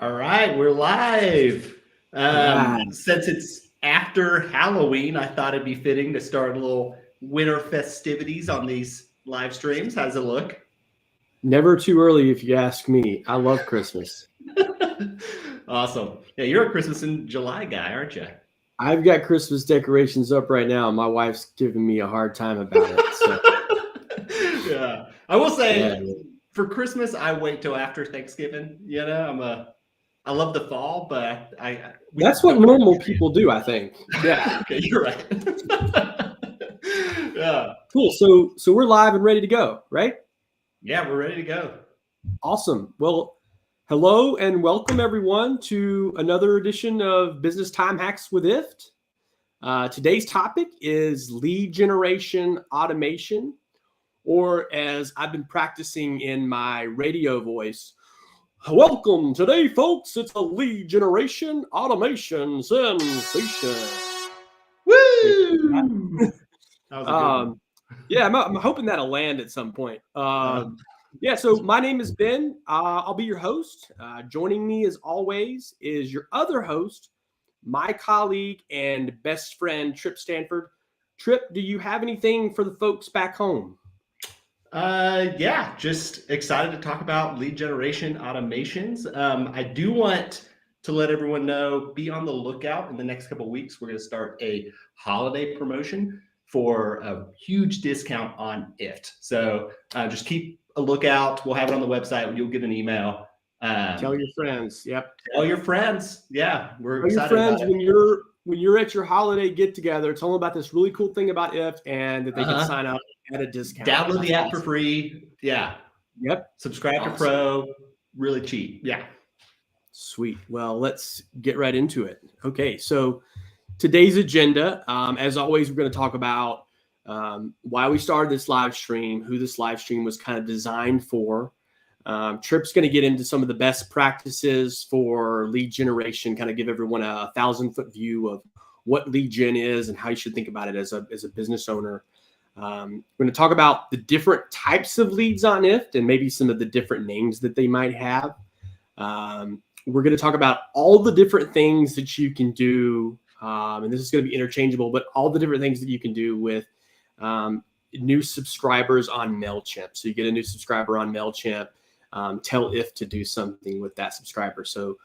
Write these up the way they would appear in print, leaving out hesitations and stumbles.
All right, we're live. Right. Since it's after Halloween, I thought it'd be fitting to start a little winter festivities on these live streams. How's it look? Never too early if you ask me. I love Christmas. Awesome. Yeah, you're a Christmas in July guy, aren't you? I've got Christmas decorations up right now. My wife's giving me a hard time about it. So Yeah, I will say yeah. for Christmas, I wait till after Thanksgiving. I love the fall, but That's what normal people do, I think. Yeah. Okay, you're right. Yeah. Cool. So we're live and ready to go, right? Yeah, we're ready to go. Awesome. Well, hello and welcome everyone to another edition of Business Time Hacks with IFT. Today's topic is lead generation automation, or as I've been practicing in my radio voice, welcome today, folks. It's a lead generation automation sensation. Woo! That was a good one. Yeah, I'm hoping that'll land at some point. Yeah, so my name is Ben. I'll be your host. Joining me, as always, is your other host, my colleague and best friend, Trip Stanford. Trip, do you have anything for the folks back home? Yeah, just excited to talk about lead generation automations. I do want to let everyone know, be on the lookout in the next couple of weeks. We're going to start a holiday promotion for a huge discount on IFT. So just keep a lookout. We'll have it on the website. You'll get an email. Tell your friends. Yep. Tell your friends. Yeah, we're Tell your excited friends about it. when you're at your holiday get together. Tell them about this really cool thing about IFT and that they can sign up at a discount. Download the app for free. Yeah. Yep. Subscribe to Pro. Really cheap. Yeah. Sweet. Well, let's get right into it. Okay. So today's agenda, as always, we're going to talk about why we started this live stream, who this live stream was kind of designed for. Trip's going to get into some of the best practices for lead generation, kind of give everyone a 1,000-foot view of what lead gen is and how you should think about it as a business owner. We're going to talk about the different types of leads on IFT and maybe some of the different names that they might have. We're going to talk about all the different things that you can do, and this is going to be interchangeable, but all the different things that you can do with new subscribers on MailChimp. So you get a new subscriber on MailChimp, tell IFT to do something with that subscriber. So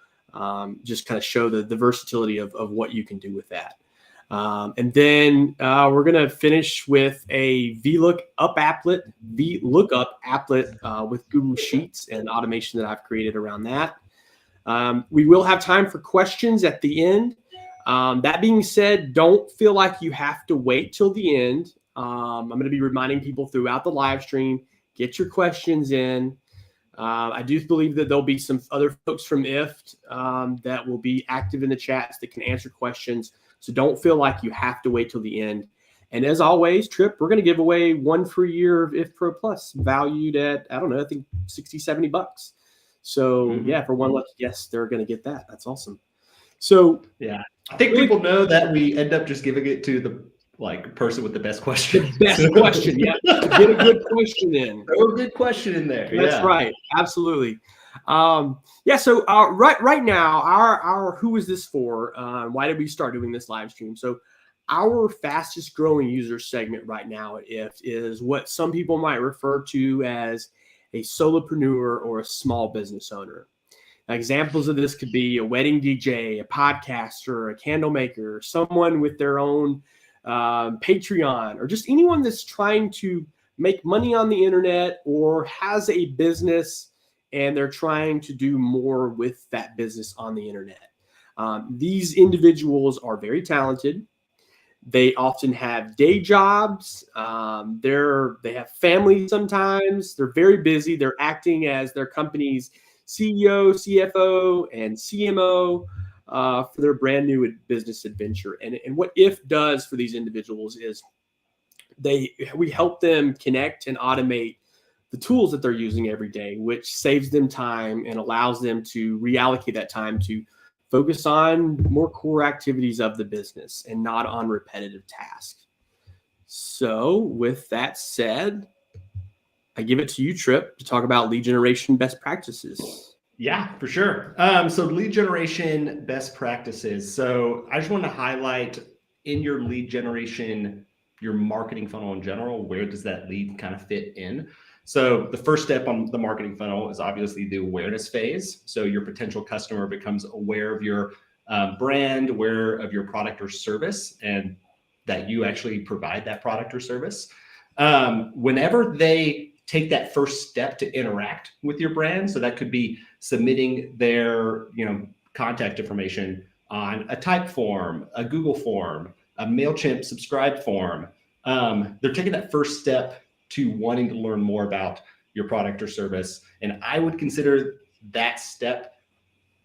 just kind of show the versatility of what you can do with that. And then we're going to finish with a VLOOKUP applet with Google Sheets and automation that I've created around that. We will have time for questions at the end. That being said, don't feel like you have to wait till the end. I'm going to be reminding people throughout the live stream, get your questions in. I do believe that there'll be some other folks from IFT that will be active in the chats that can answer questions. So don't feel like you have to wait till the end. And as always, Trip, we're going to give away 1 free year of IFT Pro Plus valued at, I think $60, $70. So yeah, for one lucky guest, they're going to get that. That's awesome. So yeah, I think people know that we end up just giving it to the person with the best question. The best question, yeah. Get a good question in. Throw a good question in there. That's right. Absolutely. Yeah. So right now, our who is this for? Why did we start doing this live stream? So our fastest growing user segment right now at IFT is what some people might refer to as a solopreneur or a small business owner. Now, examples of this could be a wedding DJ, a podcaster, a candle maker, someone with their own Patreon, or just anyone that's trying to make money on the internet or has a business and they're trying to do more with that business on the internet. These individuals are very talented. They often have day jobs. They have families sometimes. They're very busy. They're acting as their company's CEO, CFO, and CMO for their brand new business adventure. And what IFT does for these individuals is we help them connect and automate the tools that they're using every day, which saves them time and allows them to reallocate that time to focus on more core activities of the business and not on repetitive tasks. So with that said, I give it to you, Trip, to talk about lead generation best practices. Yeah, for sure. So lead generation best practices. So I just want to highlight in your lead generation, your marketing funnel in general, where does that lead kind of fit in? So the first step on the marketing funnel is obviously the awareness phase. So your potential customer becomes aware of your brand, aware of your product or service, and that you actually provide that product or service. Whenever they take that first step to interact with your brand, so that could be submitting their contact information on a type form, a Google form, a MailChimp subscribe form. They're taking that first step to wanting to learn more about your product or service. And I would consider that step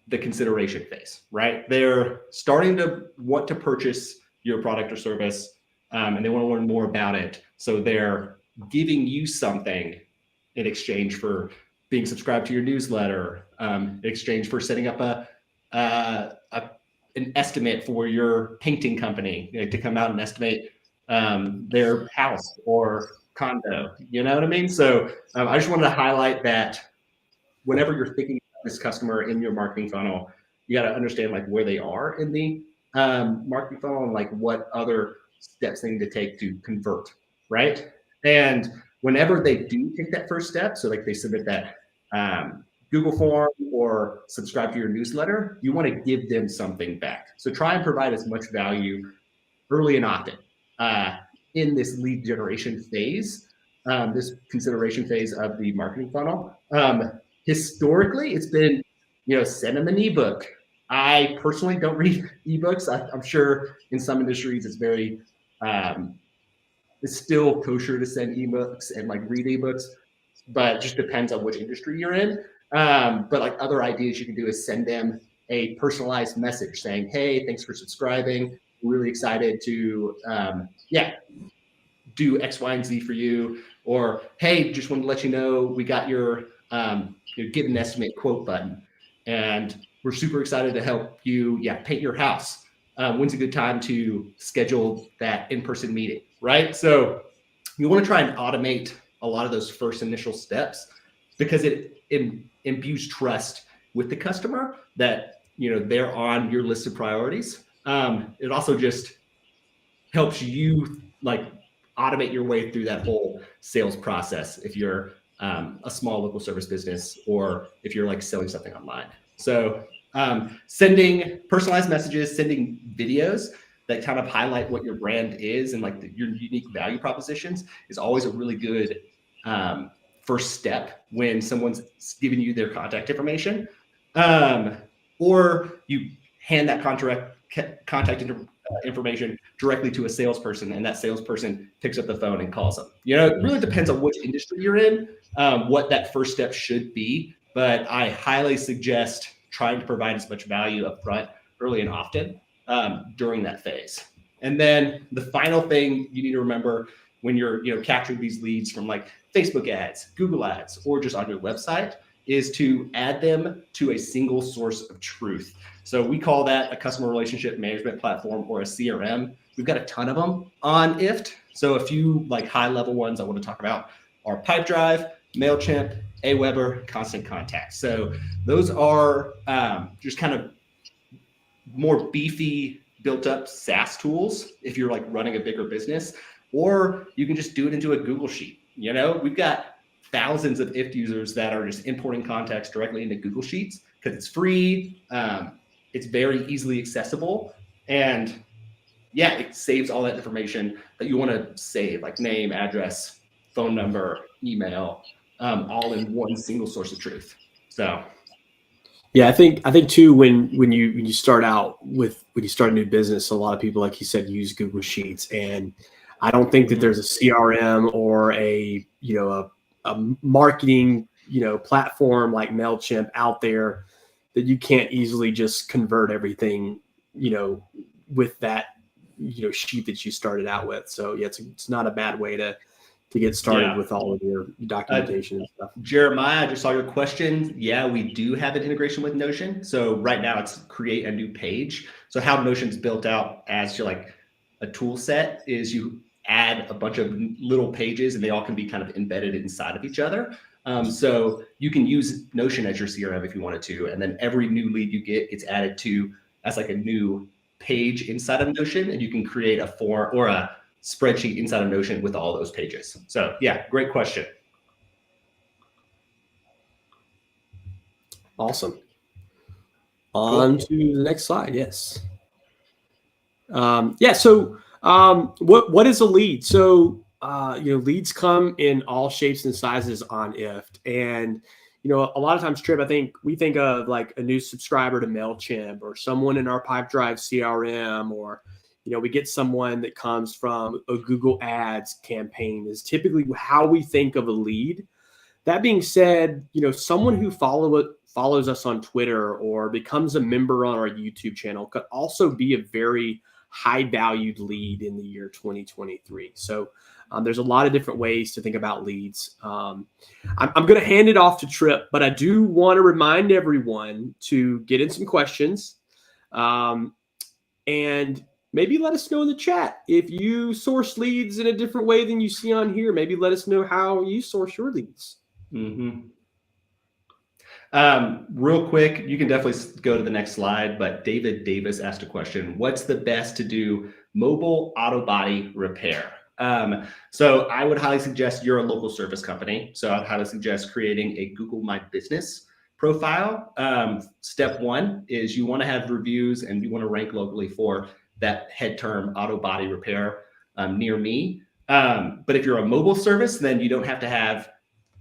the consideration phase, right? They're starting to want to purchase your product or service, and they want to learn more about it. So they're giving you something in exchange for being subscribed to your newsletter, in exchange for setting up an estimate for your painting company, to come out and estimate their house or condo. You know what I mean? So I just wanted to highlight that whenever you're thinking about this customer in your marketing funnel, you got to understand like where they are in the marketing funnel and like what other steps they need to take to convert, right? And whenever they do take that first step, so like they submit that Google form or subscribe to your newsletter, you want to give them something back. So try and provide as much value early and often in this lead generation phase, this consideration phase of the marketing funnel. Historically, it's been, send them an ebook. I personally don't read ebooks. I'm sure in some industries it's very, it's still kosher to send ebooks and like read ebooks, but it just depends on which industry you're in. But like other ideas you can do is send them a personalized message saying, "Hey, thanks for subscribing. Really excited to, do X, Y, and Z for you." Or, "Hey, just wanted to let you know we got your get an estimate quote button, and we're super excited to help you, paint your house. When's a good time to schedule that in-person meeting?" Right? So you want to try and automate a lot of those first initial steps because it imbues trust with the customer that they're on your list of priorities. It also just helps you like automate your way through that whole sales process if you're a small local service business or if you're like selling something online. So sending personalized messages, sending videos that kind of highlight what your brand is and like your unique value propositions is always a really good first step when someone's giving you their contact information. Or you hand that contact information directly to a salesperson, and that salesperson picks up the phone and calls them. It really depends on which industry you're in, what that first step should be. But I highly suggest trying to provide as much value up front, early and often during that phase. And then the final thing you need to remember when you're capturing these leads from like Facebook ads, Google ads, or just on your website is to add them to a single source of truth. So we call that a customer relationship management platform or a CRM. We've got a ton of them on IFT. So a few like high level ones I want to talk about are Pipedrive, MailChimp, Aweber, Constant Contact. So those are just kind of more beefy built up SaaS tools if you're like running a bigger business, or you can just do it into a Google Sheet. We've got thousands of IFT users that are just importing contacts directly into Google Sheets because it's free. It's very easily accessible, and it saves all that information that you want to save, like name, address, phone number, email, all in one single source of truth. So yeah, I think too when you start out when you start a new business, a lot of people, like you said, use Google Sheets, and I don't think that there's a CRM or a marketing platform like MailChimp out there that you can't easily just convert everything with that sheet that you started out with. So yeah, it's not a bad way to get started with all of your documentation and stuff. Jeremiah, I just saw your question. Yeah, we do have an integration with Notion. So right now it's create a new page. So how Notion's built out as to like a tool set is you add a bunch of little pages and they all can be kind of embedded inside of each other. So you can use Notion as your CRM if you wanted to, and then every new lead you get gets added to as like a new page inside of Notion, and you can create a form or a spreadsheet inside of Notion with all those pages. So yeah, great question. Awesome. On to the next slide. Yes. So what is a lead? So leads come in all shapes and sizes on IFT, and a lot of times, Trip, I think we think of like a new subscriber to MailChimp or someone in our Pipedrive CRM, or we get someone that comes from a Google Ads campaign is typically how we think of a lead. That being said, someone who follows us on Twitter or becomes a member on our YouTube channel could also be a very high valued lead in the year 2023. So there's a lot of different ways to think about leads. I'm going to hand it off to Trip, but I do want to remind everyone to get in some questions and maybe let us know in the chat if you source leads in a different way than you see on here. Maybe let us know how you source your leads. Mm-hmm. Real quick, you can definitely go to the next slide, but David Davis asked a question. What's the best to do mobile auto body repair? So I would highly suggest you're a local service company. So I'd highly suggest creating a Google My Business profile. Step one is you want to have reviews and you want to rank locally for that head term auto body repair near me. But if you're a mobile service, then you don't have to have,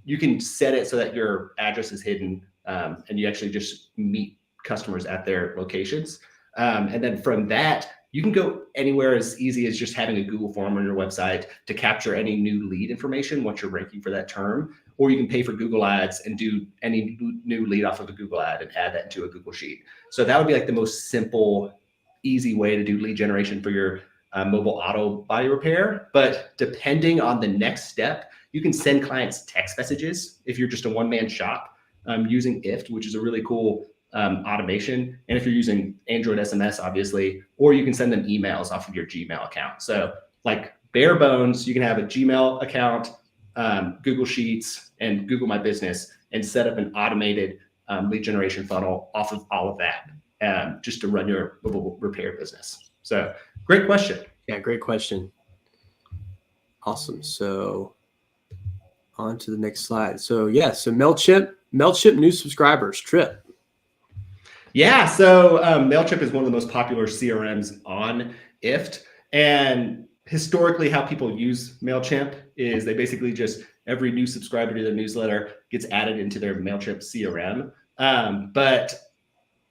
you can set it so that your address is hidden and you actually just meet customers at their locations. And then from that, you can go anywhere as easy as just having a Google form on your website to capture any new lead information once you're ranking for that term, or you can pay for Google Ads and do any new lead off of a Google ad and add that into a Google Sheet. So that would be like the most simple, easy way to do lead generation for your mobile auto body repair. But depending on the next step, you can send clients text messages if you're just a one-man shop using IFT, which is a really cool automation. And if you're using Android SMS, obviously, or you can send them emails off of your Gmail account. So like bare bones, you can have a Gmail account, Google Sheets, and Google My Business, and set up an automated lead generation funnel off of all of that just to run your mobile repair business. So great question. Yeah, great question. Awesome. So on to the next slide. So so MailChimp new subscribers, Trip. Yeah, so MailChimp is one of the most popular CRMs on IFT. And historically, how people use MailChimp is they basically just, every new subscriber to their newsletter gets added into their MailChimp CRM. But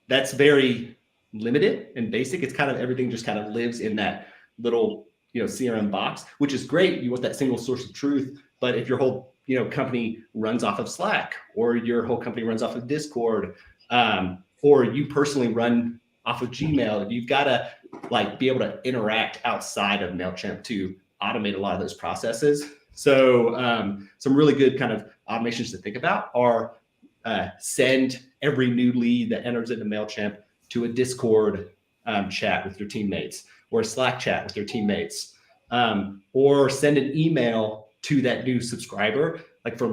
that's very limited and basic. It's kind of everything just kind of lives in that little CRM box, which is great. You want that single source of truth. But if your whole company runs off of Slack, or your whole company runs off of Discord, or you personally run off of Gmail, you've got to be able to interact outside of MailChimp to automate a lot of those processes. So some really good kind of automations to think about are send every new lead that enters into MailChimp to a Discord chat with your teammates, or a Slack chat with your teammates, or send an email to that new subscriber,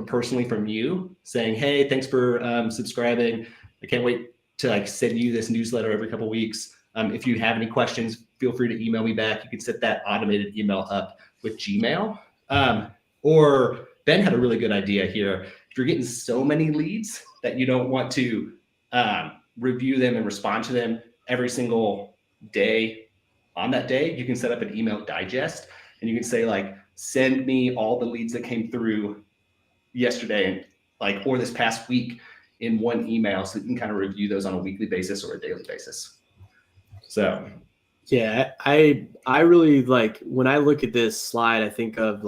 personally from you, saying, hey, thanks for subscribing. I can't wait to send you this newsletter every couple of weeks. If you have any questions, feel free to email me back. You can set that automated email up with Gmail. Or Ben had a really good idea here. If you're getting so many leads that you don't want to review them and respond to them every single day on that day, you can set up an email digest, and you can say send me all the leads that came through yesterday and or this past week in one email, so you can kind of review those on a weekly basis or a daily basis. So yeah, I really when I look at this slide, I think of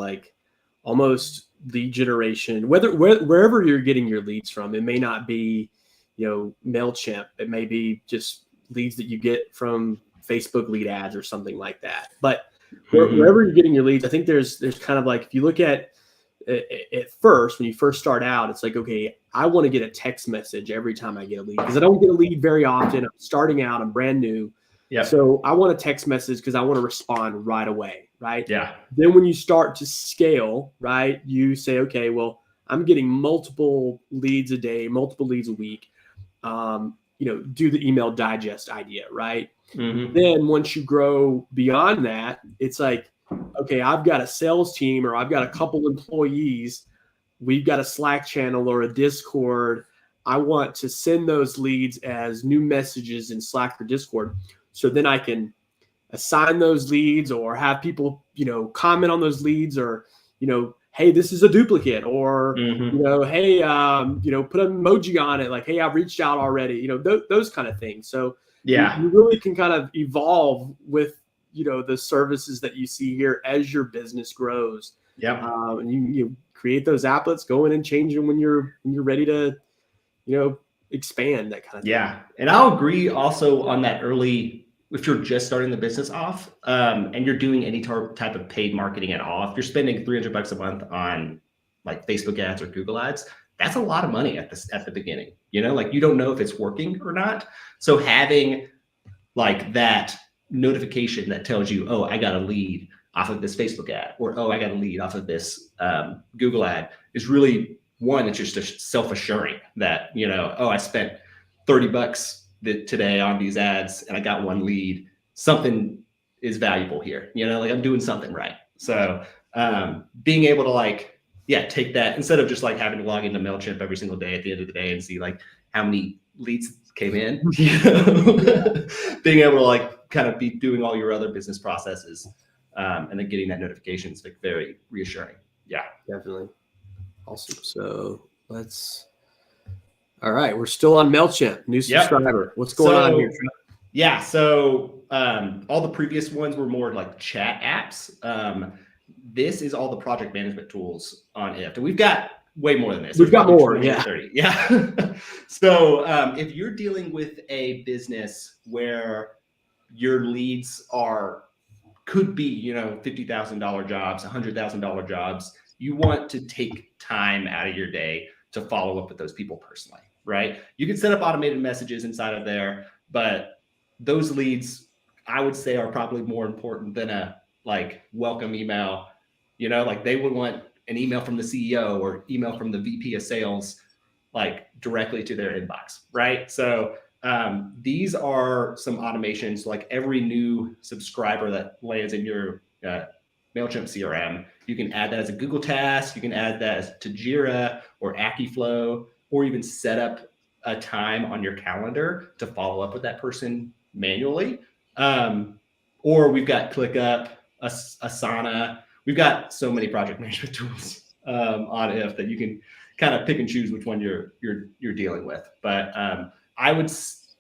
almost lead generation, wherever you're getting your leads from. It may not be MailChimp, it may be just leads that you get from Facebook lead ads or something like that. But wherever you're getting your leads, I think there's kind of if you look at first, when you first start out, it's okay, I want to get a text message every time I get a lead, because I don't get a lead very often. I'm starting out, I'm brand new. Yeah. So I want a text message because I want to respond right away. Right. Yeah. Then when you start to scale, right, you say, okay, well, I'm getting multiple leads a day, multiple leads a week. Do the email digest idea, right? Mm-hmm. Then once you grow beyond that, it's like, okay, I've got a sales team or I've got a couple employees. We've got a Slack channel or a Discord. I want to send those leads as new messages in Slack or Discord. So then I can assign those leads or have people, comment on those leads or, hey, this is a duplicate or, Mm-hmm. hey, put an emoji on it. Like, hey, I've reached out already, those kind of things. So Yeah. you really can kind of evolve with, the services that you see here as your business grows. Yep. And you create those applets, go in and change them when you're ready to, expand, that kind of thing. Yeah. And I'll agree also on that early, if you're just starting the business off, and you're doing any type of paid marketing at all, if you're spending $300 a month on like Facebook ads or Google ads, that's a lot of money at the beginning. Like you don't know if it's working or not. So having like that notification that tells you, oh, I got a lead off of this Facebook ad, or oh, I got a lead off of this Google ad, is really one. It's just self-assuring that oh, I spent $30 today on these ads and I got one lead. Something is valuable here. Like I'm doing something right. So being able to take that instead of just like having to log into MailChimp every single day at the end of the day and see like how many leads came in, being able to like kind of be doing all your other business processes and then getting that notification is like very reassuring. Yeah, definitely. Awesome. So all right, we're still on MailChimp, new subscriber. Yep. What's going on here? Yeah, so all the previous ones were more like chat apps. This is all the project management tools on IFT. And we've got way more than this. We've got more, yeah. 30. Yeah. So if you're dealing with a business where your leads could be, $50,000 jobs, $100,000 jobs, you want to take time out of your day to follow up with those people personally, right? You can set up automated messages inside of there, but those leads, I would say, are probably more important than a like welcome email. Like they would want an email from the CEO or email from the VP of sales, like directly to their inbox, right? So these are some automations. Like every new subscriber that lands in your MailChimp CRM, you can add that as a Google task. You can add that to Jira or Akiflow, or even set up a time on your calendar to follow up with that person manually. Or we've got ClickUp, Asana. We've got so many project management tools on IF that you can kind of pick and choose which one you're dealing with. But I would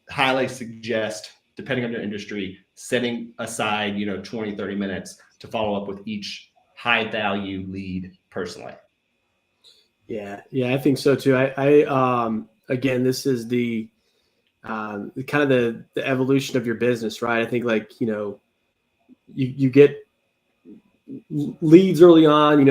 highly suggest, depending on your industry, setting aside 20, 30 minutes to follow up with each high value lead personally. Yeah, I think so too. I again, this is the kind of the evolution of your business, right? I think like you get leads early on,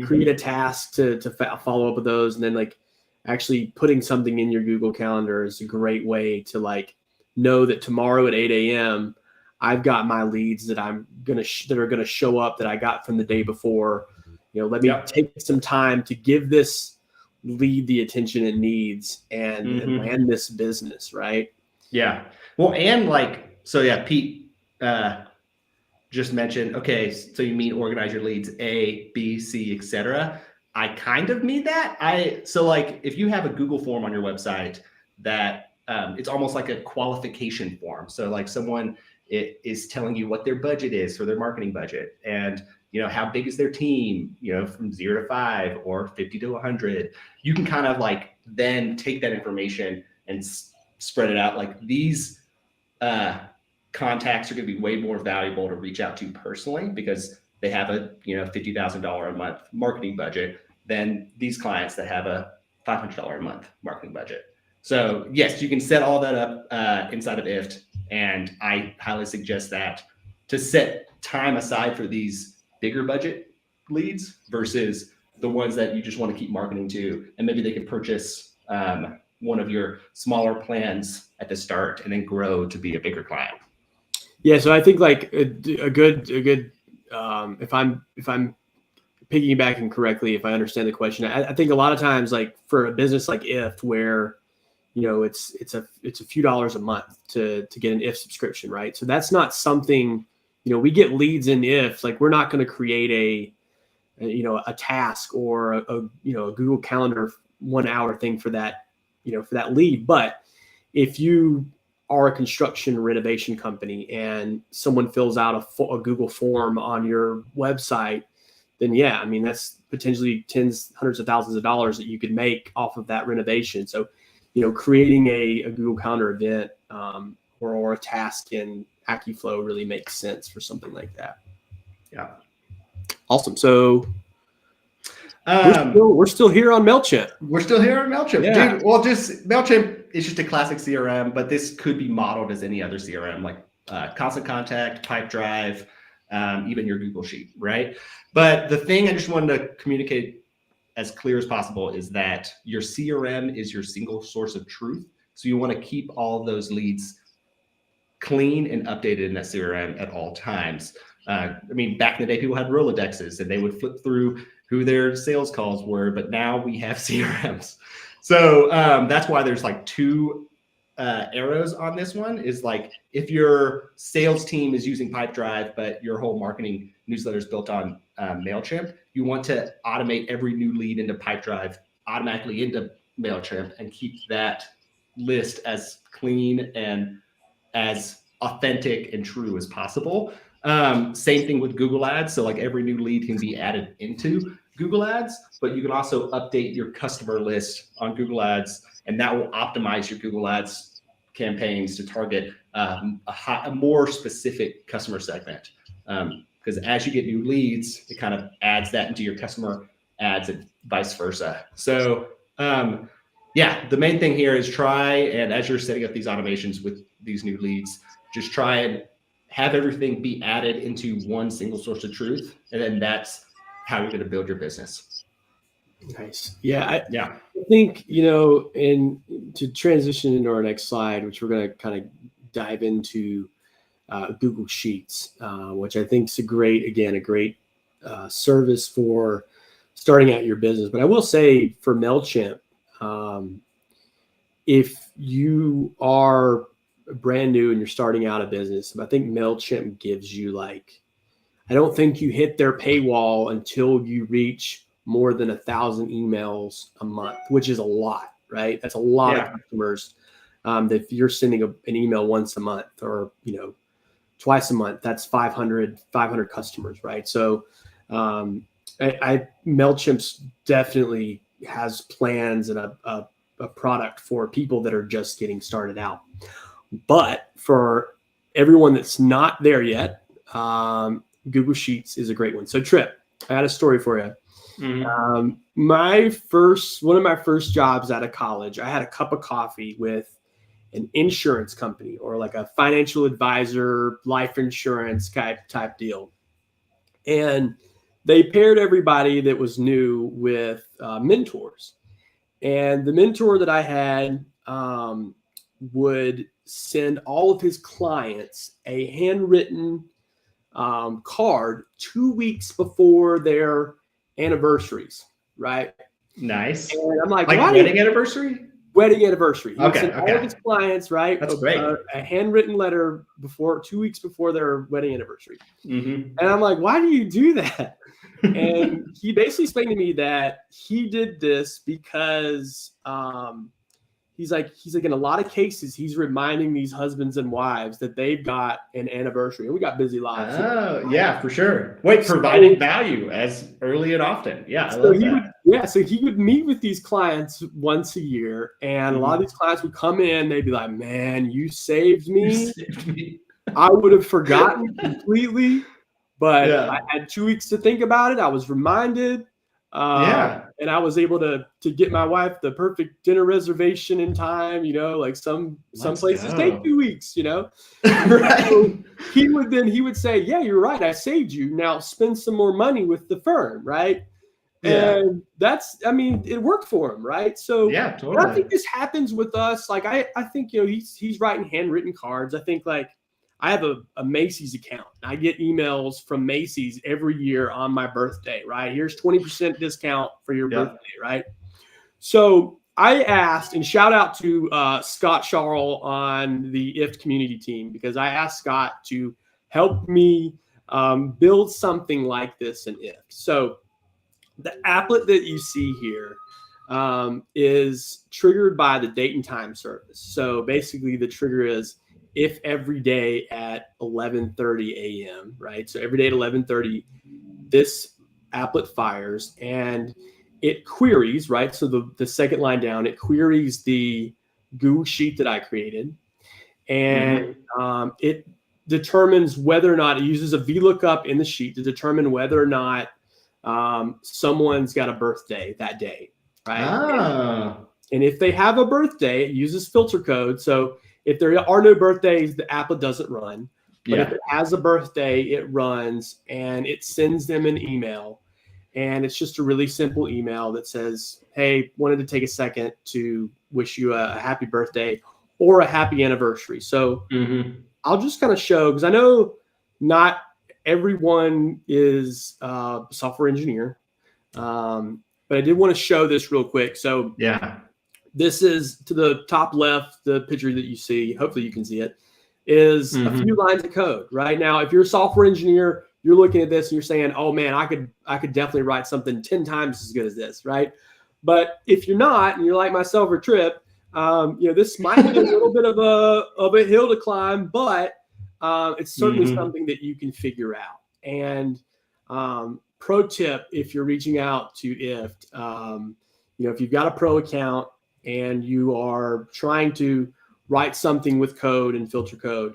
create a task to follow up with those, and then like actually putting something in your Google Calendar is a great way to like know that tomorrow at 8 a.m. I've got my leads that are gonna show up that I got from the day before. Let me take some time to give this lead the attention it needs and land this business, right? Yeah. Well, and Pete just mentioned, okay, so you mean organize your leads A, B, C, etc. I kind of mean that. If you have a Google form on your website that it's almost like a qualification form. So like someone is telling you what their budget is for their marketing budget, and how big is their team, from 0 to 5 or 50 to 100. You can kind of like then take that information and spread it out. Like these contacts are going to be way more valuable to reach out to personally because they have a $50,000 a month marketing budget than these clients that have a $500 a month marketing budget. So yes, you can set all that up inside of IFT, and I highly suggest that to set time aside for these bigger budget leads versus the ones that you just want to keep marketing to, and maybe they could purchase one of your smaller plans at the start and then grow to be a bigger client. Yeah, so I think like a good if I'm piggybacking correctly, if I understand the question, I think a lot of times, like for a business like IFT, where it's a few dollars a month to get an IFT subscription, right? So that's not something, we get leads in IFT. Like we're not going to create a task or a Google Calendar 1 hour thing for that, for that lead. But if you are a construction renovation company and someone fills out a Google form on your website, then yeah, I mean, that's potentially tens, hundreds of thousands of dollars that you could make off of that renovation. So, creating a Google Calendar event or a task in AccuFlow really makes sense for something like that. Yeah. Awesome. So we're still here on MailChimp. We're still here on MailChimp. Yeah. Dude, well, MailChimp is just a classic CRM, but this could be modeled as any other CRM, like Constant Contact, Pipedrive, even your Google Sheet, right? But the thing I just wanted to communicate as clear as possible is that your CRM is your single source of truth. So you want to keep all of those leads clean and updated in that CRM at all times. I mean, back in the day, people had Rolodexes and they would flip through who their sales calls were, but now we have CRMs. So that's why there's like two arrows on this one. Is like if your sales team is using Pipedrive, but your whole marketing newsletter is built on MailChimp, you want to automate every new lead into Pipedrive automatically into MailChimp and keep that list as clean and as authentic and true as possible. Same thing with Google Ads. So like every new lead can be added into Google Ads, but you can also update your customer list on Google Ads, and that will optimize your Google Ads campaigns to target a more specific customer segment. Because as you get new leads, it kind of adds that into your customer ads and vice versa. So yeah, the main thing here is try, and as you're setting up these automations with these new leads, just try and have everything be added into one single source of truth. And then that's how you're going to build your business. Nice. Yeah. I think, and to transition into our next slide, which we're going to kind of dive into Google Sheets, which I think is a great service for starting out your business. But I will say for MailChimp, if you are brand new and you're starting out a business, I think MailChimp gives you I don't think you hit their paywall until you reach more than 1,000 emails a month, which is a lot, right? That's a lot of customers. If you're sending an email once a month or, twice a month, that's 500 customers, right? So MailChimp definitely has plans and a product for people that are just getting started out. But for everyone that's not there yet, Google Sheets is a great one. So Trip, I had a story for you. Mm-hmm. One of my first jobs out of college, I had a cup of coffee with an insurance company or like a financial advisor, life insurance type deal. And they paired everybody that was new with mentors. And the mentor that I had would send all of his clients a handwritten card 2 weeks before their anniversaries, right? Nice. And I'm like wedding anniversary? Wedding anniversary. He Okay. all of his clients, right? That's great. A handwritten letter 2 weeks before their wedding anniversary. Mm-hmm. And I'm like, why do you do that? And he basically explained to me that he did this because he's like in a lot of cases, he's reminding these husbands and wives that they've got an anniversary. And we got busy lives. Oh, yeah, for sure. Providing value as early and often. Yeah, I love that. So he would meet with these clients once a year, and a lot of these clients would come in, they'd be like, man, you saved me. I would have forgotten completely, but I had 2 weeks to think about it. I was reminded. And I was able to get my wife the perfect dinner reservation in time, some places take 2 weeks, Right. So he would say, yeah, you're right. I saved you. Now spend some more money with the firm. Right. Yeah. And it worked for him. Right. So yeah, totally. I think this happens with us. I think, he's writing handwritten cards. I think I have a Macy's account. I get emails from Macy's every year on my birthday, right? Here's 20% discount for your birthday, right? So I asked, and shout out to Scott Charles on the IFT community team, because I asked Scott to help me build something like this in IFT. So the applet that you see here is triggered by the date and time service. So basically the trigger is if every day at 11:30 a.m., right? So every day at 11:30, this applet fires and it queries, right? So the second line down, it queries the Google sheet that I created, and it determines whether or not, it uses a VLOOKUP in the sheet to determine whether or not someone's got a birthday that day, right? And if they have a birthday, it uses filter code. So if there are no birthdays, the applet doesn't run. But if it has a birthday, it runs, and it sends them an email. And it's just a really simple email that says, hey, wanted to take a second to wish you a happy birthday or a happy anniversary. So I'll just kind of show, because I know not everyone is a software engineer, but I did want to show this real quick. So this is to the top left, the picture that you see, hopefully you can see it, is a few lines of code. Right now, if you're a software engineer, you're looking at this and you're saying, oh man, I could definitely write something 10 times as good as this, right? But if you're not, and you're like myself or Trip, this might be a little bit of a hill to climb, but it's certainly something that you can figure out. And pro tip, if you're reaching out to IFT, if you've got a pro account and you are trying to write something with code and filter code,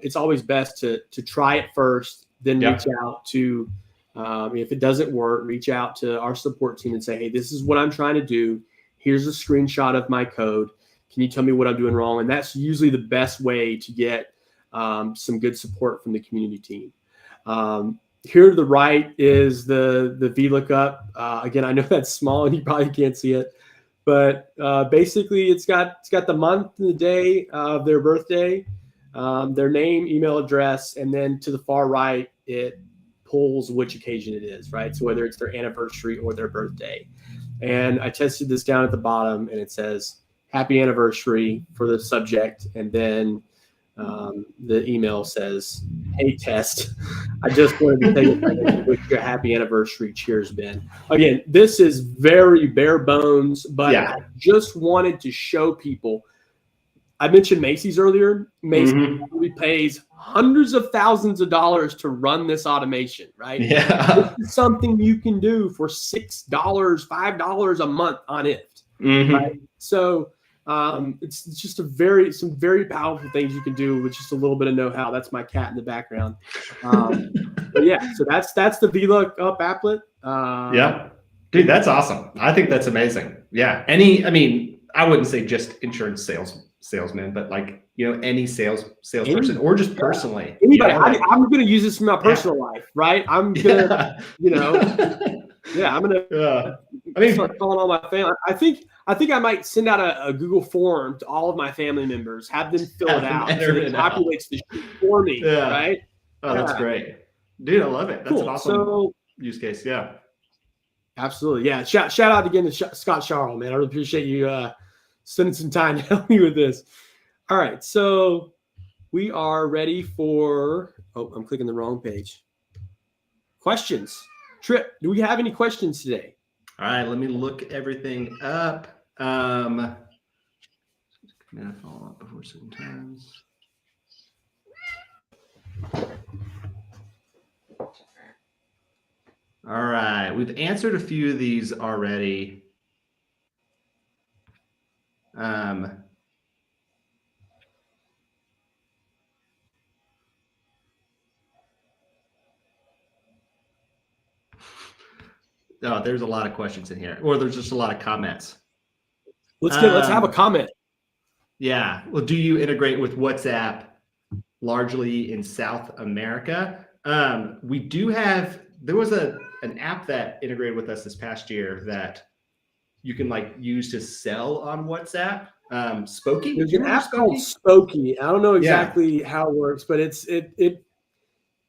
it's always best to try it first, then reach out to, if it doesn't work, reach out to our support team and say, hey, this is what I'm trying to do. Here's a screenshot of my code. Can you tell me what I'm doing wrong? And that's usually the best way to get some good support from the community team. Here to the right is the VLOOKUP. Again, I know that's small and you probably can't see it, but basically it's got the month and the day of their birthday, their name, email address, and then to the far right, it pulls which occasion it is, right? So whether it's their anniversary or their birthday. And I tested this down at the bottom, and it says happy anniversary for the subject. And then the email says, hey, test. I just wanted to take a second to wish you a happy anniversary. Cheers, Ben. Again, this is very bare bones, but I just wanted to show people. I mentioned Macy's earlier. Macy's probably pays hundreds of thousands of dollars to run this automation, right? This is something you can do for $6, $5 a month on IFT, right? So it's just some very powerful things you can do with just a little bit of know-how. That's my cat in the background. But yeah, so that's the VLOOKUP applet. Dude, that's awesome. I think that's amazing. Yeah. I wouldn't say just insurance salesman, but any salesperson or just personally. Anybody. I'm going to use this in my personal life, right? I'm going to, I'm going to start calling all my family. I think I might send out a Google form to all of my family members, have them fill it out, so it populates the sheet for me, right? Oh, that's great. Dude, I love it. That's an awesome use case. Yeah. Absolutely. Yeah. Shout out again to Scott Charles, man. I really appreciate you spending some time to help me with this. All right. So we are ready for, I'm clicking the wrong page. Questions. Trip, do we have any questions today? All right. Let me look everything up. Can I follow up before certain times? All right. We've answered a few of these already. Oh, there's a lot of questions in here, or there's just a lot of comments. Let's have a comment. Yeah. Well, do you integrate with WhatsApp largely in South America? We do have. There was an app that integrated with us this past year that you can use to sell on WhatsApp. Spokey. There's Do you an remember app called Spokey? Spokey. I don't know Yeah. exactly how it works, but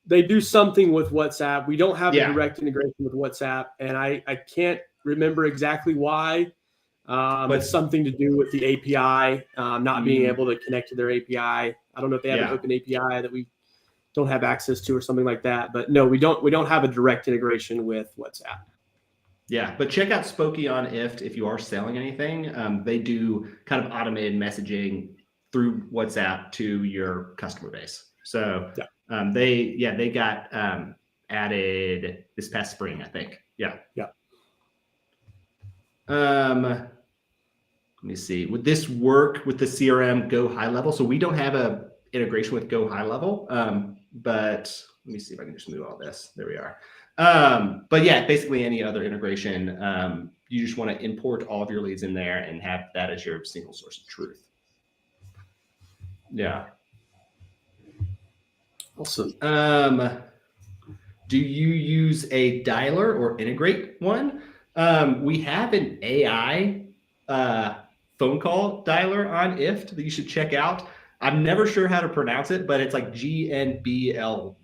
they do something with WhatsApp. We don't have a Yeah. direct integration with WhatsApp, and I can't remember exactly why. It's But something to do with the API, not being mm, able to connect to their API. I don't know if they have an yeah. open API that we don't have access to or something like that. But no, we don't have a direct integration with WhatsApp. Yeah, but check out Spokey on IFT if you are selling anything. They do kind of automated messaging through WhatsApp to your customer base. So Yeah. they got added this past spring, I think. Yeah. Yeah. Let me see. Would this work with the CRM Go High Level? So we don't have a integration with Go High Level, but let me see if I can just move all this. There we are. But yeah, basically any other integration, you just want to import all of your leads in there and have that as your single source of truth. Yeah. Awesome. Do you use a dialer or integrate one? We have an AI phone call dialer on IFT that you should check out. I'm never sure how to pronounce it, but it's like GNBLY.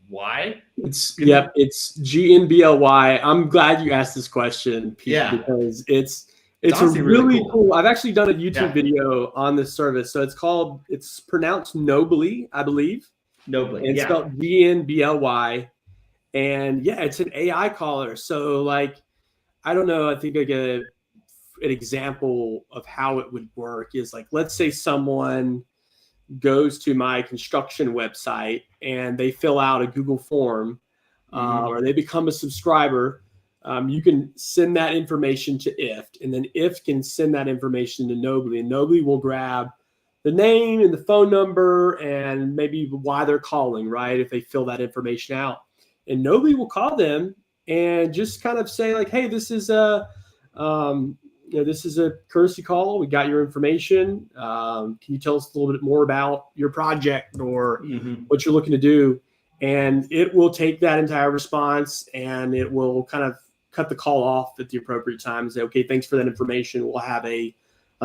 It's GNBLY. I'm glad you asked this question, Pete, Yeah, because it's a honestly really cool. cool. I've actually done a YouTube Yeah. video on this service. So it's pronounced Nobly, I believe. Nobly. And it's Yeah. spelled GNBLY. And yeah, it's an AI caller. So like, I don't know, I think like an example of how it would work is like, let's say someone goes to my construction website and they fill out a Google form or they become a subscriber. You can send that information to IFT, and then IFT can send that information to Nobly, and Nobly will grab the name and the phone number and maybe why they're calling, right? If they fill that information out, and Nobly will call them and just kind of say like, "Hey, this is this is a courtesy call. We got your information. Can you tell us a little bit more about your project or what you're looking to do?" And it will take that entire response and it will kind of cut the call off at the appropriate time and say, "Okay, thanks for that information. We'll have a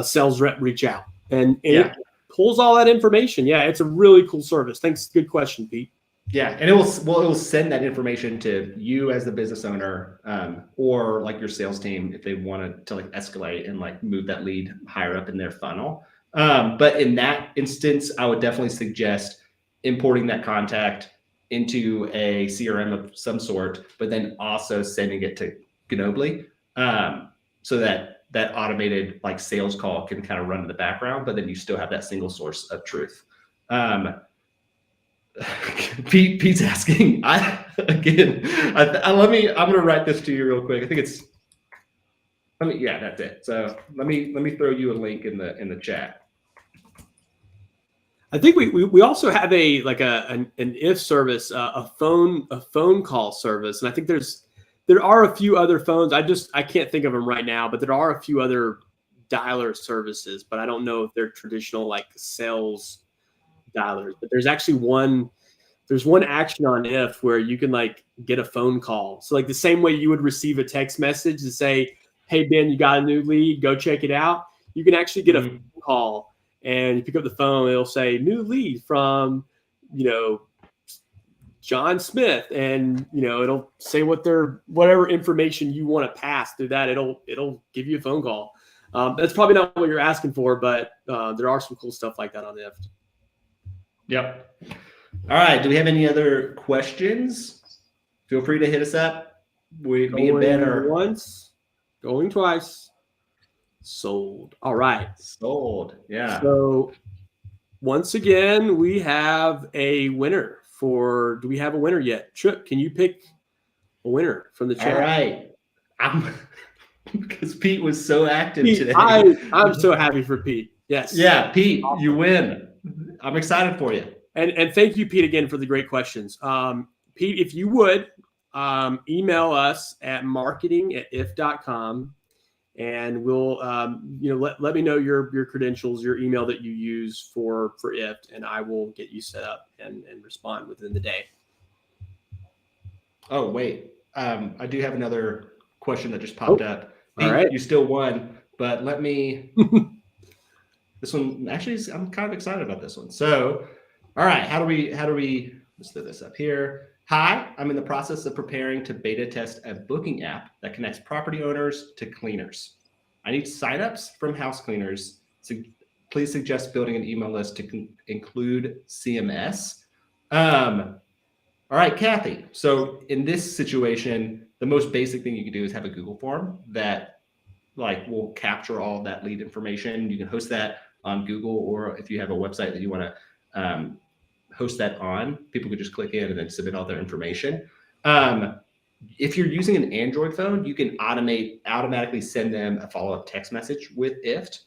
sales rep reach out." And it pulls all that information. Yeah, it's a really cool service. Thanks. Good question, Pete. Yeah, and it will send that information to you as the business owner, or like your sales team if they want to like escalate and like move that lead higher up in their funnel. But in that instance, I would definitely suggest importing that contact into a CRM of some sort, but then also sending it to Gnobly, so that automated like sales call can kind of run in the background, but then you still have that single source of truth. Pete's asking. I'm gonna write this to you real quick. I think it's. Yeah, that's it. So let me throw you a link in the chat. I think we also have an IFT service, a phone call service, and I think there are a few other phones. I can't think of them right now, but there are a few other dialer services, but I don't know if they're traditional like sales dialers. But there's actually one action on IFT where you can like get a phone call. So like the same way you would receive a text message to say, "Hey Ben, you got a new lead, go check it out." You can actually get a phone call and you pick up the phone, it'll say new lead from, John Smith, and it'll say whatever information you want to pass through that. It'll give you a phone call. That's probably not what you're asking for, but there are some cool stuff like that on IFT. Yep. All right. Do we have any other questions? Feel free to hit us up. Me and Ben are once, going twice. Sold. All right. Sold. Yeah. So once again, we have a winner do we have a winner yet? Trip, can you pick a winner from the chat? All right. Because Pete was so active Pete, today. I'm so happy for Pete. Yes. Yeah, Pete, awesome. You win. I'm excited for you. And thank you, Pete, again for the great questions. Pete, if you would email us at marketing@if.com. And we'll, let me know your credentials, your email that you use for IFT, and I will get you set up and respond within the day. Oh, wait. I do have another question that just popped up. Pete, all right. You still won, but let me This one actually I'm kind of excited about this one. So, all right, how do we let's throw this up here. Hi, I'm in the process of preparing to beta test a booking app that connects property owners to cleaners. I need signups from house cleaners. So please suggest building an email list to include CMS. All right, Kathy. So in this situation, the most basic thing you can do is have a Google form that like will capture all that lead information. You can host that on Google, or if you have a website that you want to host that on, people could just click in and then submit all their information. If you're using an Android phone, you can automatically send them a follow-up text message with IFT.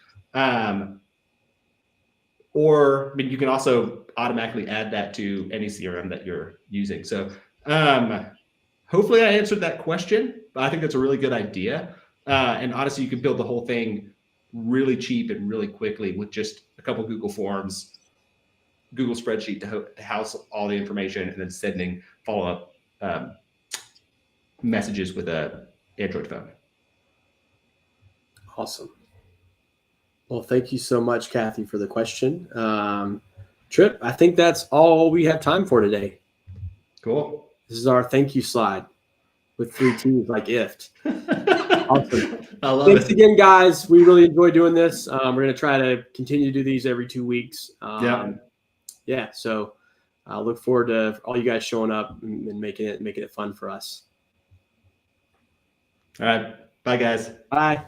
Or I mean, you can also automatically add that to any CRM that you're using. So hopefully I answered that question, but I think that's a really good idea. And honestly, you can build the whole thing really cheap and really quickly with just a couple Google Forms, Google spreadsheet to house all the information, and then sending follow-up messages with a Android phone. Awesome. Well, thank you so much, Kathy, for the question. Trip, I think that's all we have time for today. Cool. This is our thank you slide with 3 T's like IFT. Awesome. I love Thanks it. again, guys. We really enjoy doing this. We're going to try to continue to do these every 2 weeks. Yeah. So I look forward to all you guys showing up and making it fun for us. All right. Bye, guys. Bye.